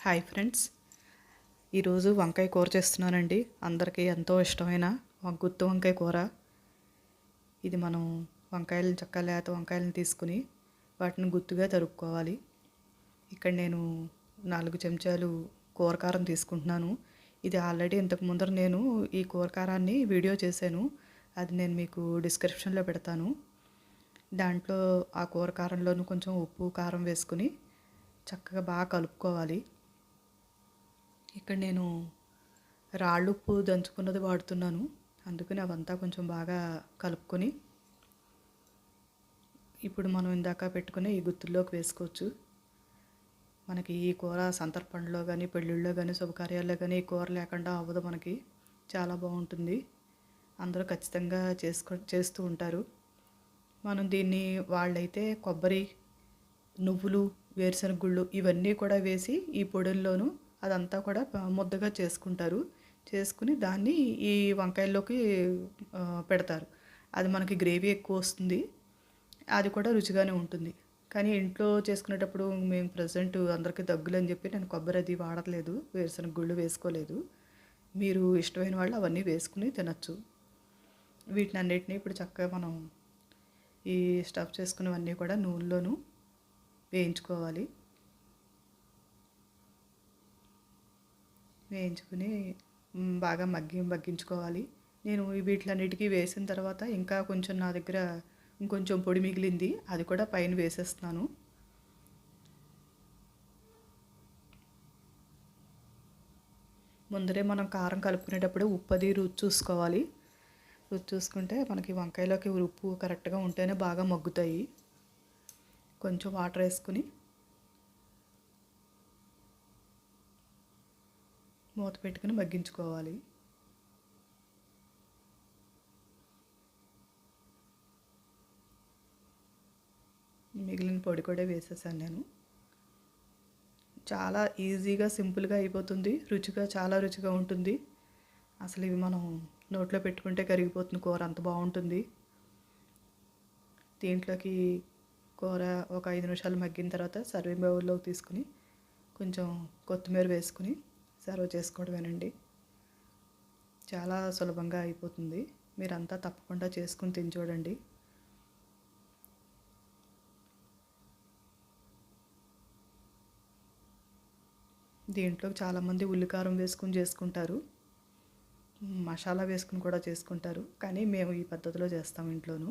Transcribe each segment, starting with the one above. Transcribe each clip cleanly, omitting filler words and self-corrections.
Hi friends, ఈరోజు వంకాయ కూర చేస్తున్నానండి. అందరికీ ఎంతో ఇష్టమైన గుత్తి వంకాయ కూర. ఇది మనం చక్క లేత వంకాయలను తీసుకుని వాటిని గుత్తుగా తరుక్కోవాలి. ఇక్కడ నేను 4 చెంచాలు కూర కారం తీసుకుంటున్నాను. ఇది ఆల్రెడీ ఇంతకు ముందర నేను ఈ కూర కారాన్ని వీడియో చేశాను. అది నేను మీకు డిస్క్రిప్షన్లో పెడతాను. దాంట్లో ఆ కూర కారంలోనూ కొంచెం ఉప్పు కారం వేసుకుని చక్కగా బాగా కలుపుకోవాలి. ఇక్కడ నేను రాళ్ళుప్పు దంచుకున్నది వాడుతున్నాను. అందుకని అవంతా కొంచెం బాగా కలుపుకొని ఇప్పుడు మనం ఇందాక పెట్టుకుని ఈ గుత్తుల్లోకి వేసుకోవచ్చు. మనకి ఈ కూర సంతర్పణలో కానీ, పెళ్ళిళ్ళలో కానీ, శుభకార్యాల్లో కానీ ఈ కూర లేకుండా అవ్వదు. మనకి చాలా బాగుంటుంది. అందరూ ఖచ్చితంగా చేస్తూ ఉంటారు. మనం దీన్ని వాళ్ళైతే కొబ్బరి, నువ్వులు, వేరుశనగ గుళ్ళు ఇవన్నీ కూడా వేసి ఈ పొడుల్లోనూ అదంతా కూడా ముద్దగా చేసుకుంటారు. చేసుకుని దాన్ని ఈ వంకాయల్లోకి పెడతారు. అది మనకి గ్రేవీ ఎక్కువ వస్తుంది. అది కూడా రుచిగానే ఉంటుంది. కానీ ఇంట్లో చేసుకునేటప్పుడు మేము ప్రజెంట్ అందరికీ దగ్గులని చెప్పి నేను కొబ్బరి అది వాడట్లేదు, వేరుశనగ గుళ్ళు వేసుకోలేదు. మీరు ఇష్టమైన వాళ్ళు అవన్నీ వేసుకుని తినచ్చు. వీటిని అన్నిటినీ ఇప్పుడు చక్కగా మనం ఈ స్టఫ్ చేసుకున్నవన్నీ కూడా నూనెలోనూ వేయించుకోవాలి. వేయించుకుని బాగా మగ్గించుకోవాలి. నేను వీటిలన్నిటికీ వేసిన తర్వాత ఇంకా కొంచెం నా దగ్గర ఇంకొంచెం పొడి మిగిలింది, అది కూడా పైన వేసేస్తున్నాను. ముందరే మనం కారం కలుపుకునేటప్పుడు ఉప్పు అది రుచి చూసుకోవాలి. రుచి చూసుకుంటే మనకి వంకాయలోకి ఉప్పు కరెక్ట్గా ఉంటేనే బాగా మగ్గుతాయి. కొంచెం వాటర్ వేసుకుని మూత పెట్టుకుని మగ్గించుకోవాలి. మిగిలిన పొడి కూడా వేసేసాను నేను. చాలా ఈజీగా సింపుల్గా అయిపోతుంది. చాలా రుచిగా ఉంటుంది. అసలు ఇవి మనం నోట్లో పెట్టుకుంటే కరిగిపోతుంది కూర, అంత బాగుంటుంది. దీంట్లోకి కూర ఒక 5 నిమిషాలు మగ్గిన తర్వాత సర్వింగ్ బౌల్లోకి తీసుకుని కొంచెం కొత్తిమీర వేసుకుని సర్వ్ చేసుకోవడమేనండి. చాలా సులభంగా అయిపోతుంది. మీరంతా తప్పకుండా చేసుకుని తిని చూడండి. దీంట్లో చాలామంది ఉల్లికారం వేసుకుని చేసుకుంటారు, మసాలా వేసుకుని కూడా చేసుకుంటారు. కానీ మేము ఈ పద్ధతిలో చేస్తాం ఇంట్లోనూ.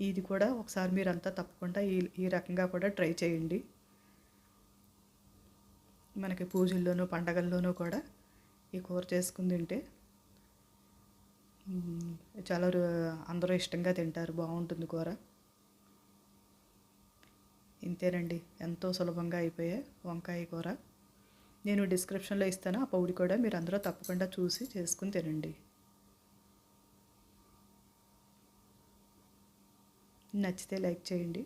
ఇది కూడా ఒకసారి మీరంతా తప్పకుండా ఈ రకంగా కూడా ట్రై చేయండి. మనకి పూజల్లోనూ పండగల్లోనూ కూడా ఈ కూర చేసుకుని తింటే చాలా అందరూ ఇష్టంగా తింటారు. బాగుంటుంది కూర. ఇంతేనండి, ఎంతో సులభంగా అయిపోయే వంకాయ కూర. నేను డిస్క్రిప్షన్లో ఇస్తాను, ఆ పౌడి కూడా మీరు అందరూ తప్పకుండా చూసి చేసుకుని తినండి. నచ్చితే లైక్ చేయండి.